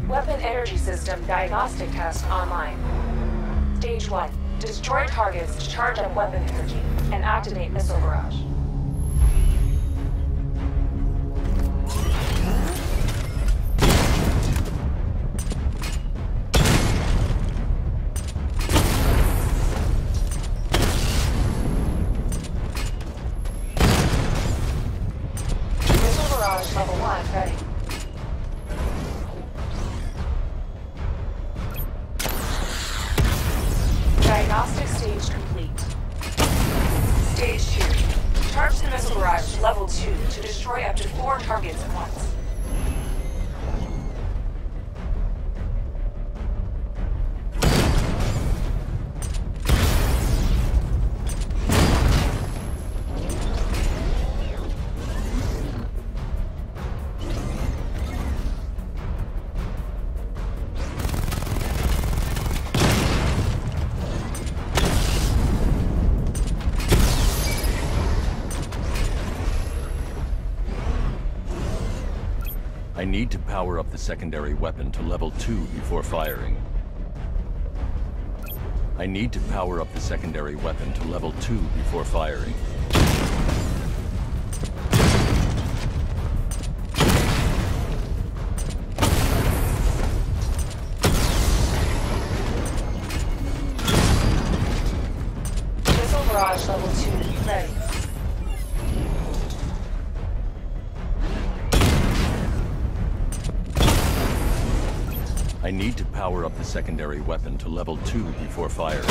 Weapon energy system diagnostic test online. Stage 1. Destroy targets to charge up weapon energy and activate missile barrage. Missile barrage level 1 ready. Diagnostic stage complete. Stage 2. Charge the missile barrage to level 2 to destroy up to 4 targets at once. I need to power up the secondary weapon to level 2 before firing. I need to power up the secondary weapon to level 2 before firing. Missile barrage level 2 ready. I need to power up the secondary weapon to level 2 before firing.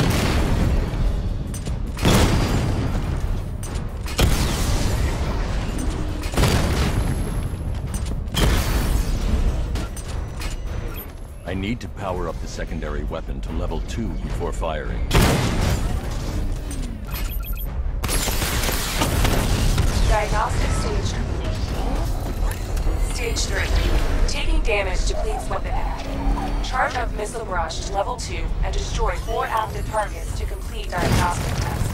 I need to power up the secondary weapon to level 2 before firing. Diagnostic stage complete. Stage 3. Taking damage depletes weapon energy. Charge up missile barrage to level 2 and destroy 4 active targets to complete diagnostic test.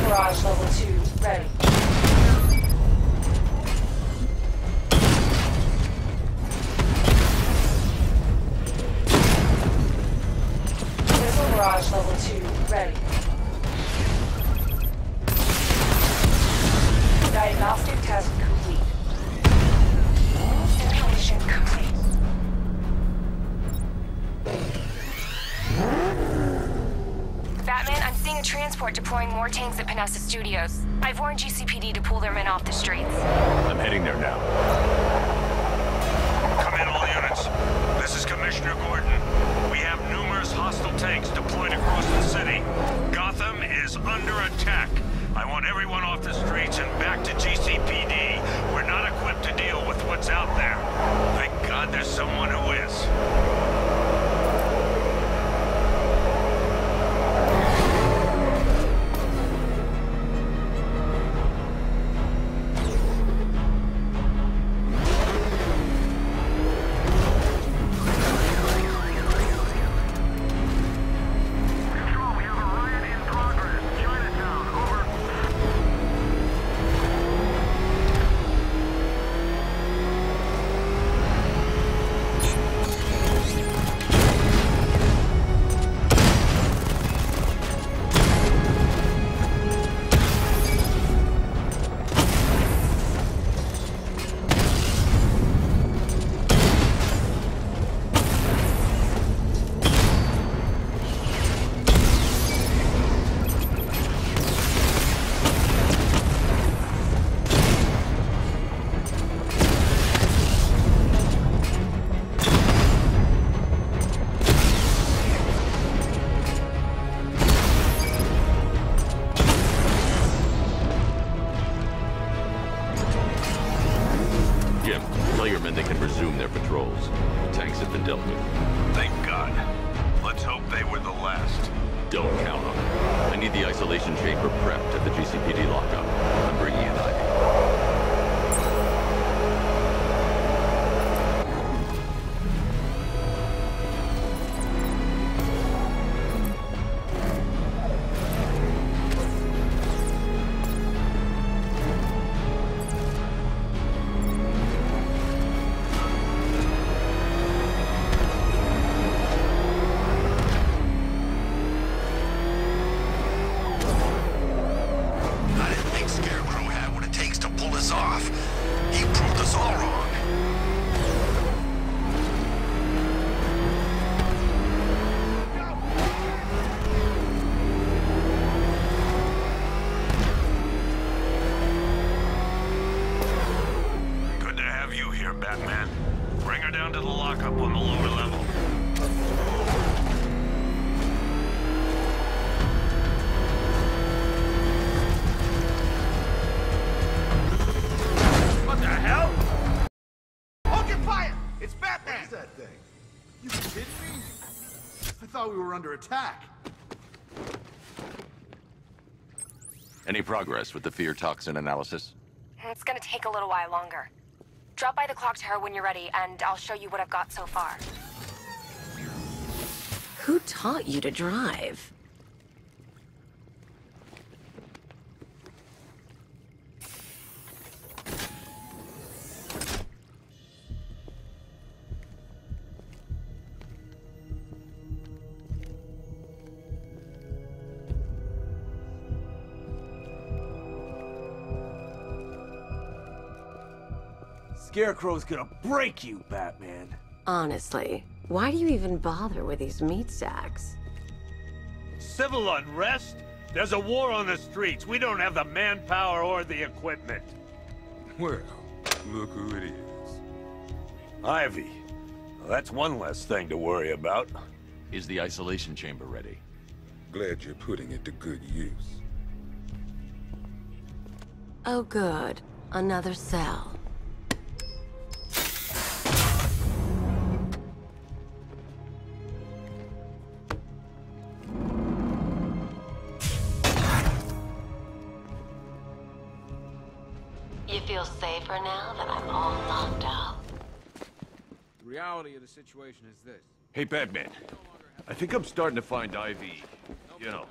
Barrage level 2 ready. Missile barrage level 2 ready. Diagnostic test complete. Simulation complete. Batman, I'm seeing a transport deploying more tanks at Panessa Studios. I've warned GCPD to pull their men off the streets. I'm heading there now. Come in, all units. This is Commissioner Gordon. We have numerous hostile tanks deployed across the city. Gotham is under attack. I want everyone off the streets and back to GCPD. We're not equipped to deal with what's out there. Thank God there's someone who is. thought we were under attack. Any progress with the fear toxin analysis? It's gonna take a little while longer. Drop by the clock tower when you're ready, and I'll show you what I've got so far. Who taught you to drive? Scarecrow's gonna break you, Batman. Honestly, why do you even bother with these meat sacks? Civil unrest? There's a war on the streets. We don't have the manpower or the equipment. Well, look who it is. Ivy. Well, that's one less thing to worry about. Is the isolation chamber ready? Glad you're putting it to good use. Oh good, another cell. You feel safer now that I'm all locked out? The reality of the situation is this. Hey, Batman. I think I'm starting to find Ivy, you know.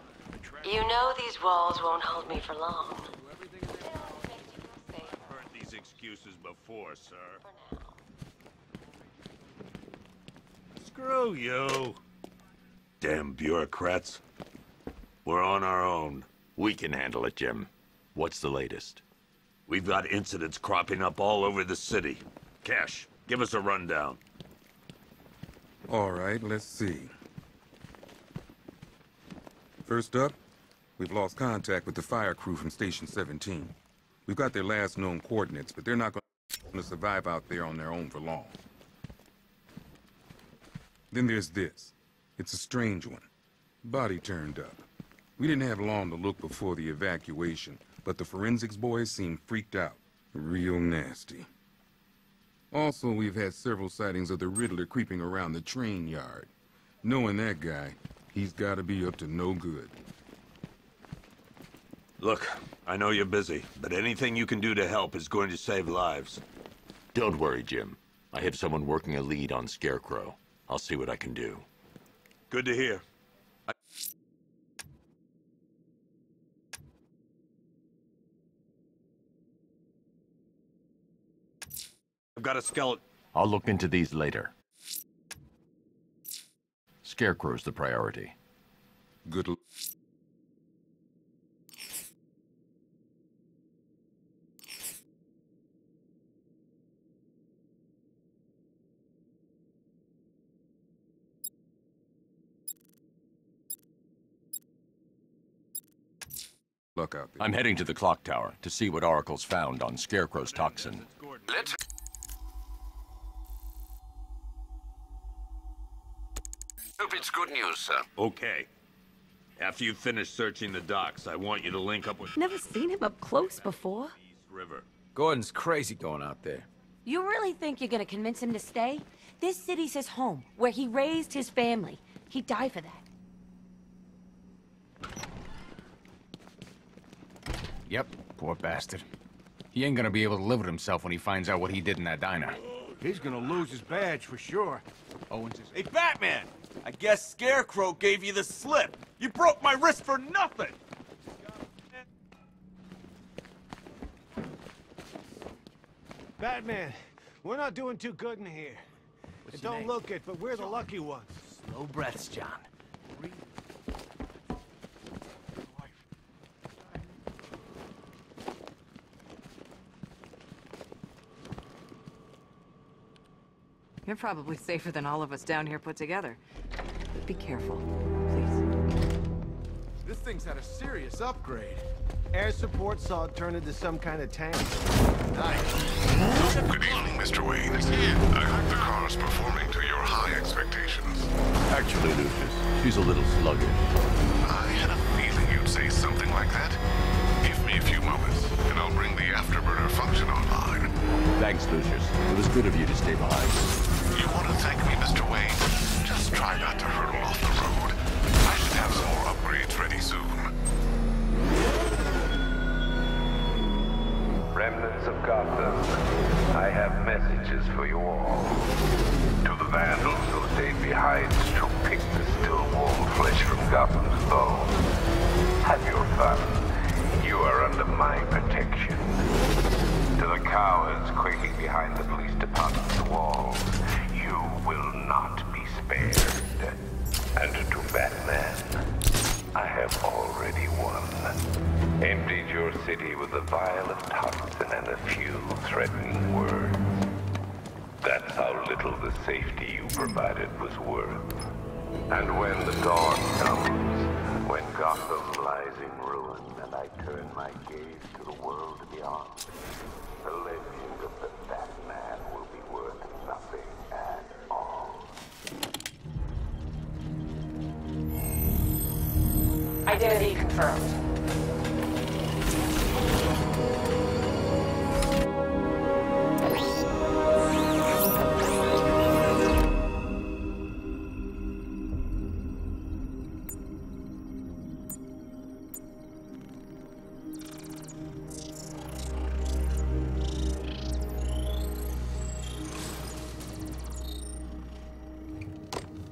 You know these walls won't hold me for long. Heard these excuses before, sir. Screw you. Damn bureaucrats. We're on our own. We can handle it, Jim. What's the latest? We've got incidents cropping up all over the city. Cash, give us a rundown. All right, let's see. First up, we've lost contact with the fire crew from Station 17. We've got their last known coordinates, but they're not going to survive out there on their own for long. Then there's this. It's a strange one. Body turned up. We didn't have long to look before the evacuation, but the forensics boys seem freaked out. Real nasty. Also, we've had several sightings of the Riddler creeping around the train yard. Knowing that guy, he's got to be up to no good. Look, I know you're busy, but anything you can do to help is going to save lives. Don't worry, Jim. I have someone working a lead on Scarecrow. I'll see what I can do. Good to hear. I've got a skeleton. I'll look into these later. Scarecrow's the priority. Good luck. Out there. I'm heading to the clock tower to see what Oracle's found on Scarecrow's toxin. Let's... Hope it's good news, sir. Okay. After you finish searching the docks, I want you to link up with... Never seen him up close before. East River. Gordon's crazy going out there. You really think you're gonna convince him to stay? This city's his home, where he raised his family. He'd die for that. Yep, poor bastard. He ain't gonna be able to live with himself when he finds out what he did in that diner. He's gonna lose his badge for sure. Owens is... Hey, Batman! I guess Scarecrow gave you the slip. You broke my wrist for nothing! Batman, we're not doing too good in here. It don't look it, but we're the lucky ones. Slow breaths, John. You're probably safer than all of us down here put together. Be careful, please. This thing's had a serious upgrade. Air support saw it turn into some kind of tank. Nice. Good evening, Mr. Wayne. I hope the car's performing to your high expectations. Actually, Lucius, she's a little sluggish. I had a feeling you'd say something like that. Give me a few moments, and I'll bring the afterburner function online. Thanks, Lucius. It was good of you to stay behind. You want to thank me, Mr. Wayne? Just try not to hurtle off the road. Remnants of Gotham, I have messages for you all. To the vandals who stayed behind to pick the still warm flesh from Gotham's bones, have your fun. You are under my protection. To the cowards quaking behind the police department's walls, you will not be spared. And to Batman, I have already won. Emptied your city with a vial of toxin and a few threatening words. That's how little the safety you provided was worth. And when the dawn comes, when Gotham lies in ruin, and I turn my gaze to the world beyond, the legend of the Batman will be worth nothing at all. Identity confirmed.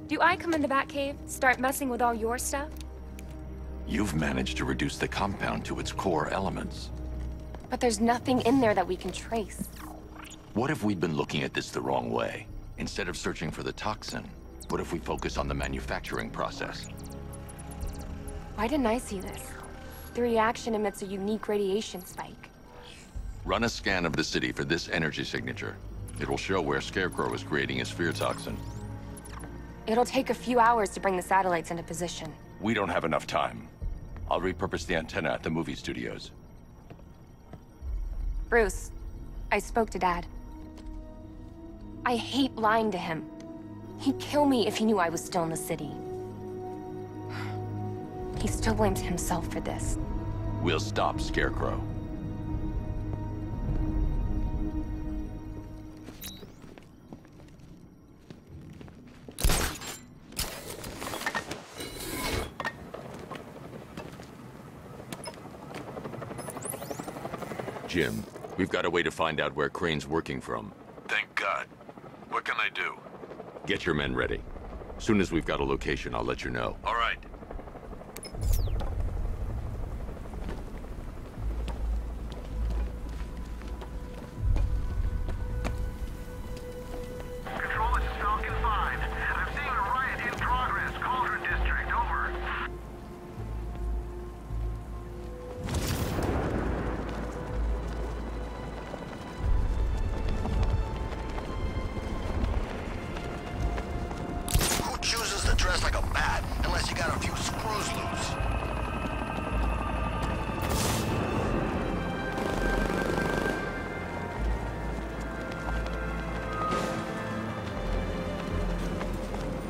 Do I come in the Batcave, start messing with all your stuff? You've managed to reduce the compound to its core elements. But there's nothing in there that we can trace. What if we'd been looking at this the wrong way? Instead of searching for the toxin, what if we focus on the manufacturing process? Why didn't I see this? The reaction emits a unique radiation spike. Run a scan of the city for this energy signature. It will show where Scarecrow is creating his fear toxin. It'll take a few hours to bring the satellites into position. We don't have enough time. I'll repurpose the antenna at the movie studios. Bruce, I spoke to Dad. I hate lying to him. He'd kill me if he knew I was still in the city. He still blames himself for this. We'll stop Scarecrow. Jim, we've got a way to find out where Crane's working from. Thank God. What can I do? Get your men ready. Soon as we've got a location, I'll let you know. All right. Control, this is Falcon 5. I'm seeing a riot in progress. Cauldron District, over. Who chooses to dress like a bat unless you got a few screws loose?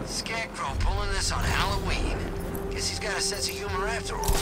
Scarecrow pulling this on Halloween. Guess he's got a sense of humor after all.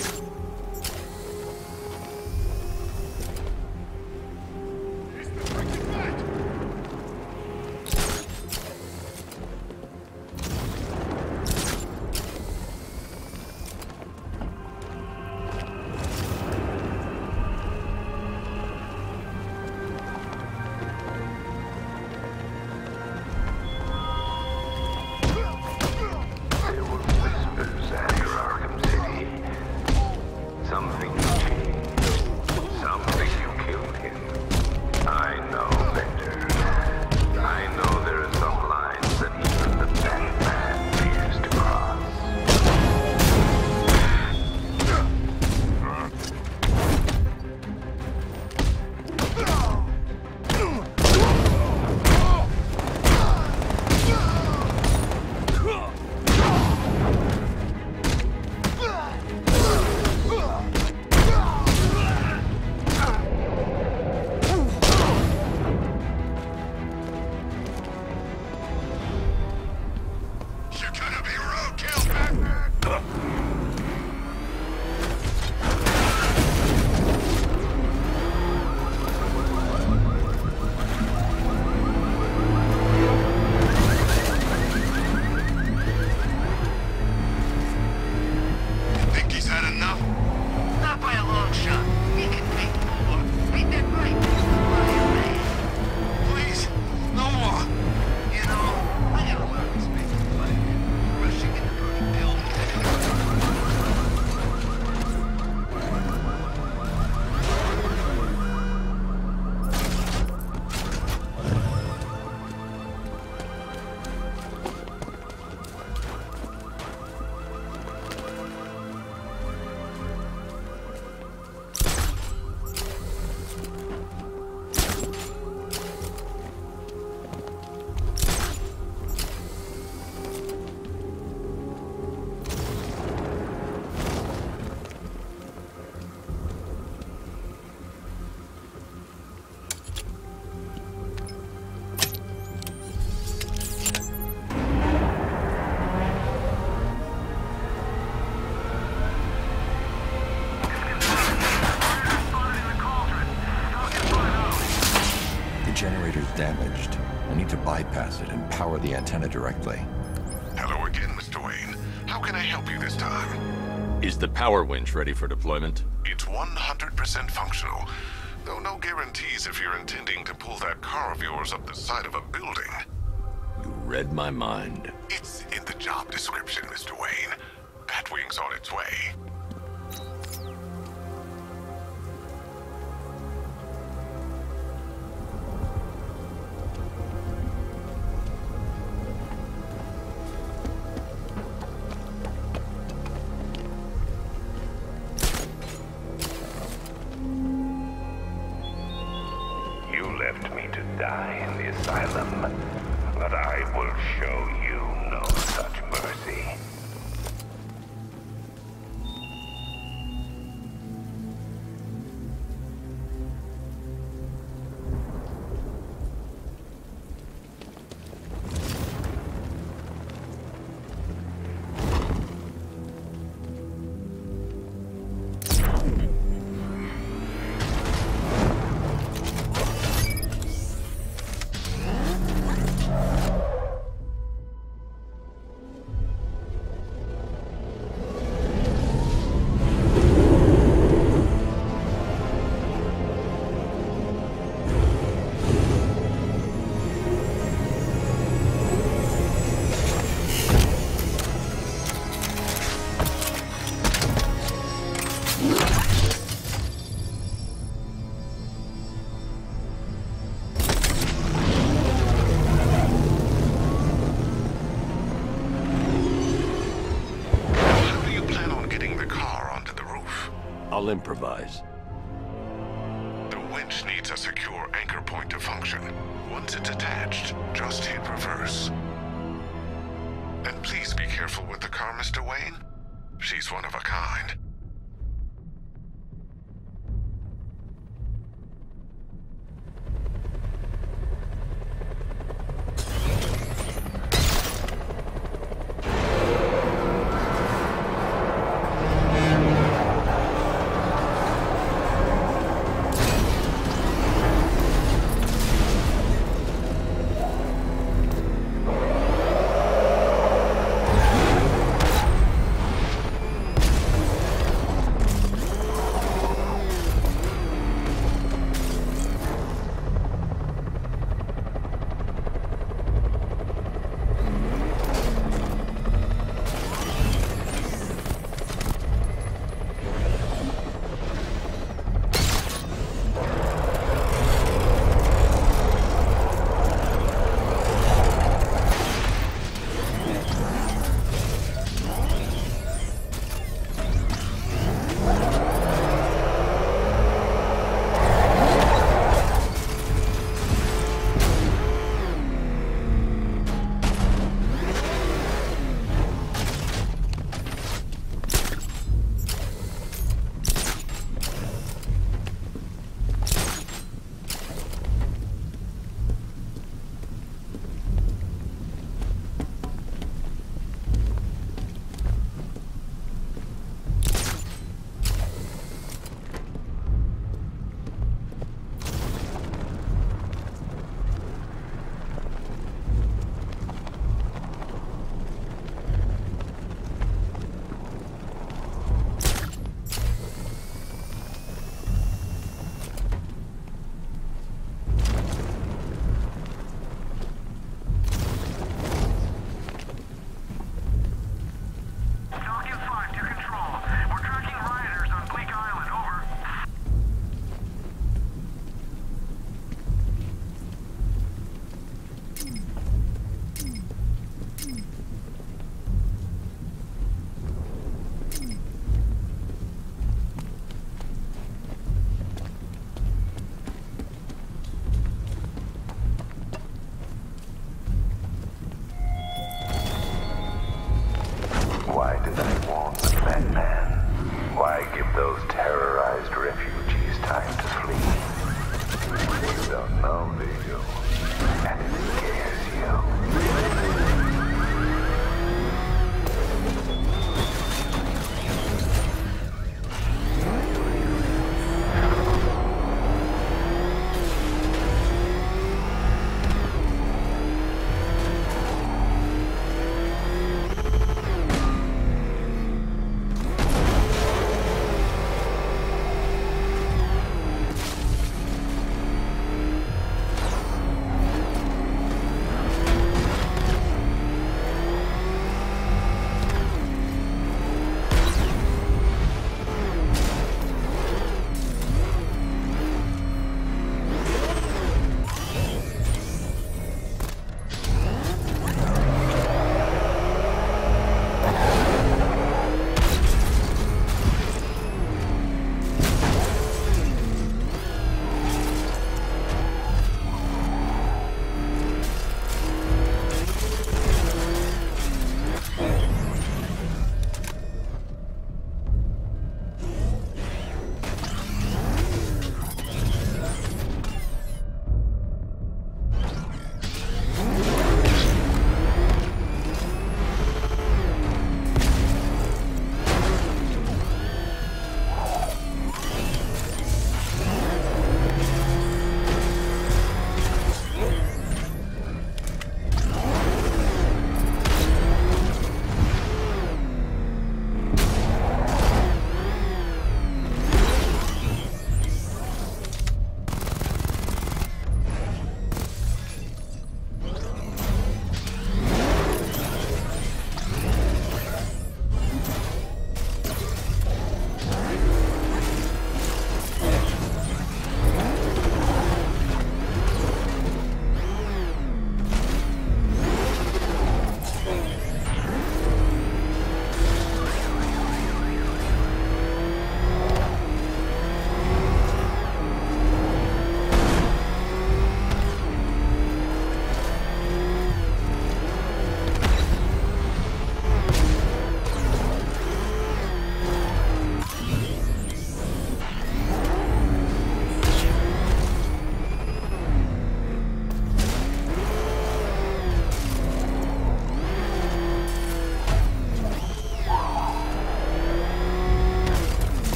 generator's damaged. I need to bypass it and power the antenna directly. Hello again, Mr. Wayne. How can I help you this time? Is the power winch ready for deployment? It's 100% functional, though no guarantees if you're intending to pull that car of yours up the side of a building. You read my mind. It's in the job description, Mr. Wayne. Batwing's on its way. You left me to die in the asylum, but I will show you no such mercy. I'll improvise. The winch needs a secure anchor point to function. Once it's attached, just hit reverse. And please be careful with the car, Mr. Wayne. She's one of a kind.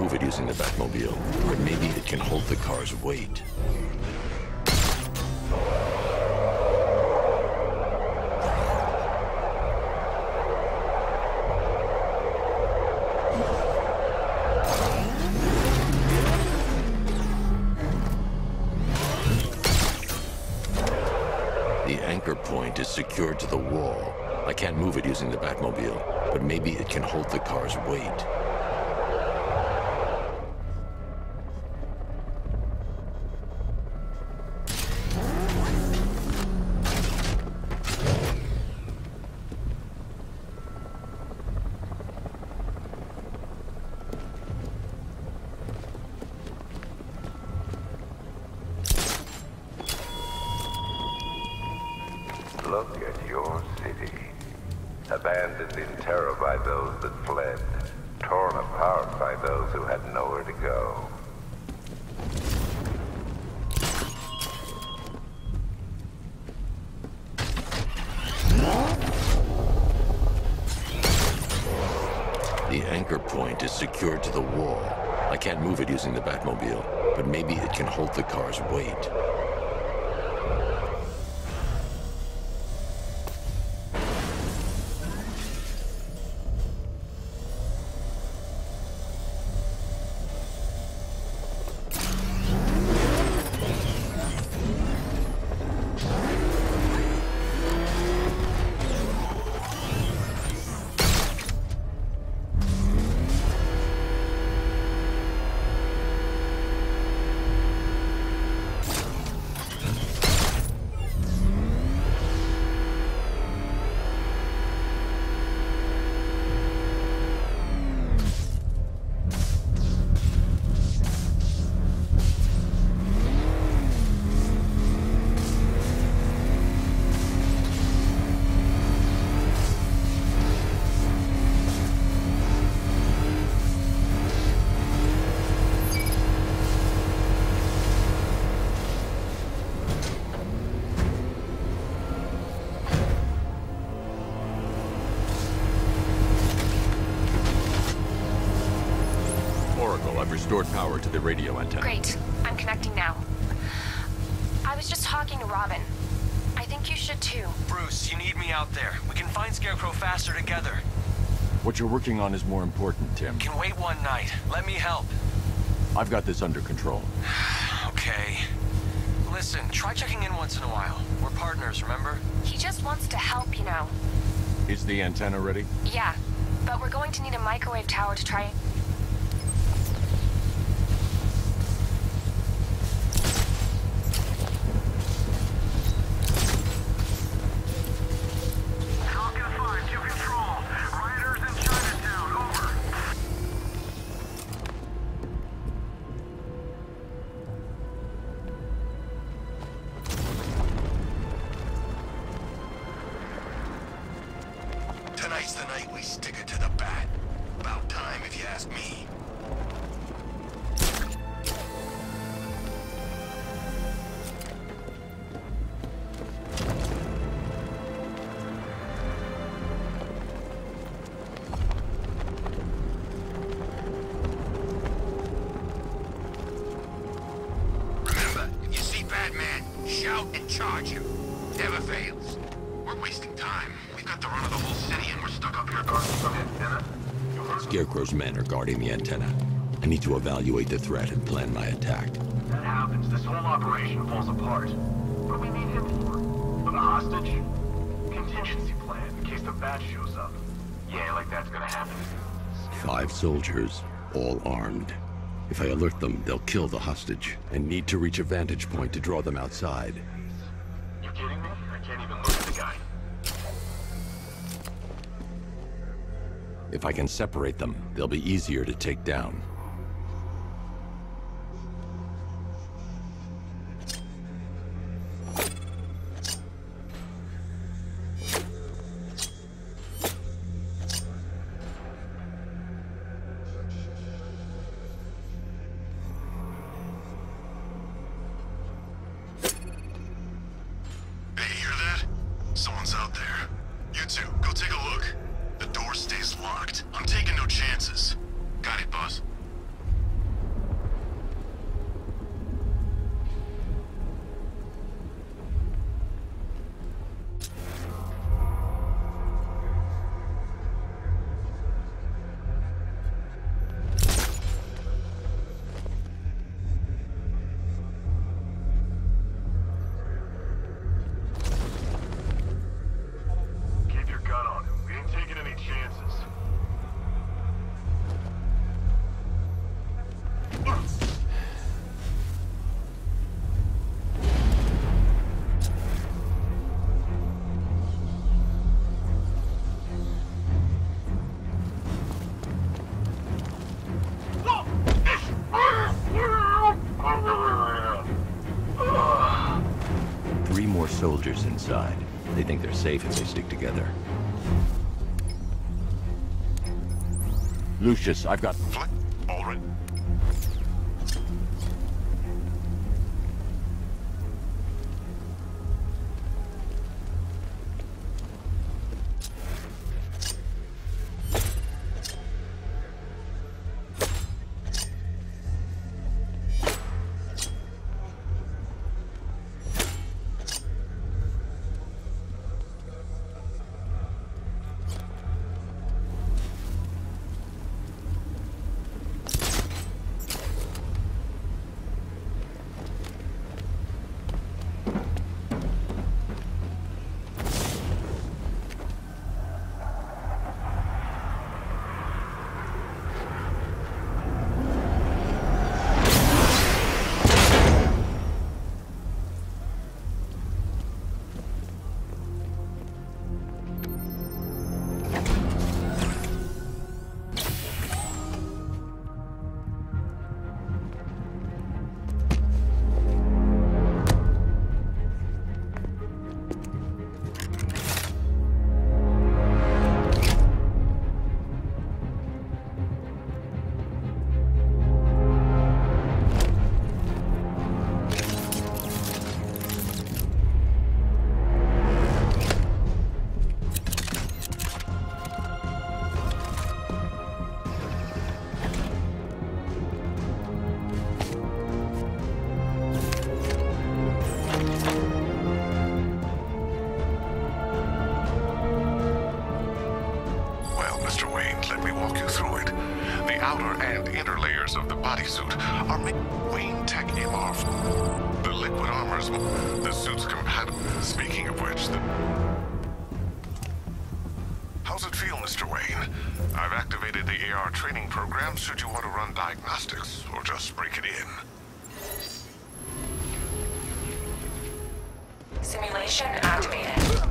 move it using the Batmobile, but maybe it can hold the car's weight. The anchor point is secured to the wall. I can't move it using the Batmobile, but maybe it can hold the car's weight. Look at your city. Abandoned in terror by those that fled. Torn apart by those who had nowhere to go. The anchor point is secured to the wall. I can't move it using the Batmobile, but maybe it can hold the car's weight. I've restored power to the radio antenna. Great. I'm connecting now. I was just talking to Robin. I think you should too. Bruce, you need me out there. We can find Scarecrow faster together. What you're working on is more important, Tim. Can wait one night. Let me help. I've got this under control. Okay. Listen, try checking in once in a while. We're partners, remember? He just wants to help, you know. Is the antenna ready? Yeah, but we're going to need a microwave tower to try. Tonight's the night we stick it to the bat. About time, if you ask me. Remember, you see Batman, shout and charge him. Never fails. We're wasting time. We've got the run of the whole city and we're stuck up here guarding some antenna. Scarecrow's men are guarding the antenna. I need to evaluate the threat and plan my attack. That happens, this whole operation falls apart. What do we need him for? For the hostage? Contingency plan, in case the bat shows up. Yeah, like that's gonna happen. 5 soldiers, all armed. If I alert them, they'll kill the hostage, and need to reach a vantage point to draw them outside. You kidding me? I can't even look at the guy. If I can separate them, they'll be easier to take down. Hey, hear that? Someone's out there. You two, go take a look. The door stays locked. I'm taking no chances. Got it, boss? soldiers inside. They think they're safe if they stick together. Lucius, I've got... Already. How's it feel, Mr. Wayne? I've activated the AR training program should you want to run diagnostics, or just break it in. Simulation activated.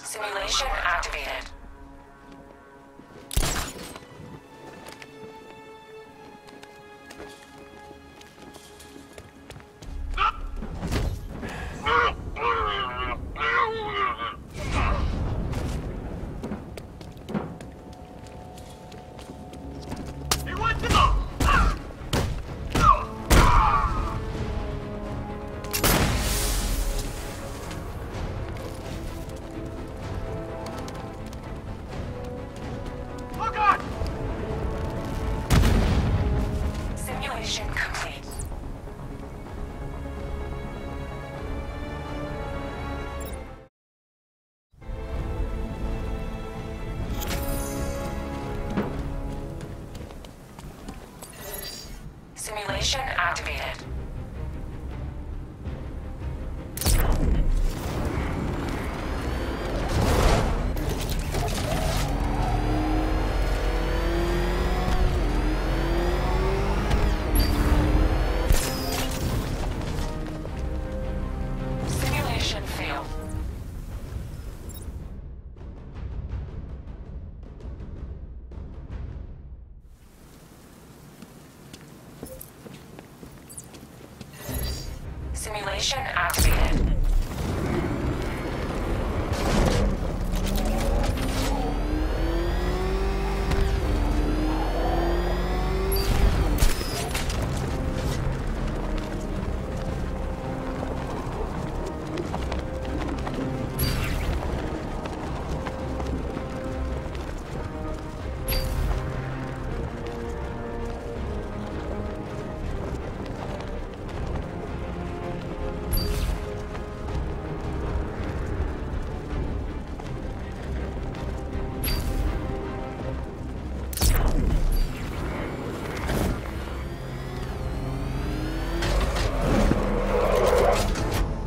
Simulation activated. activated. Simulation failed. Simulation activated.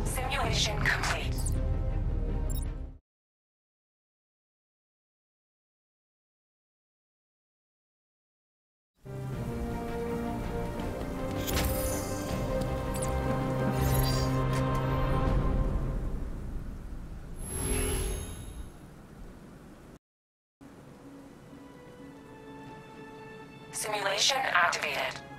Simulation complete. Simulation activated.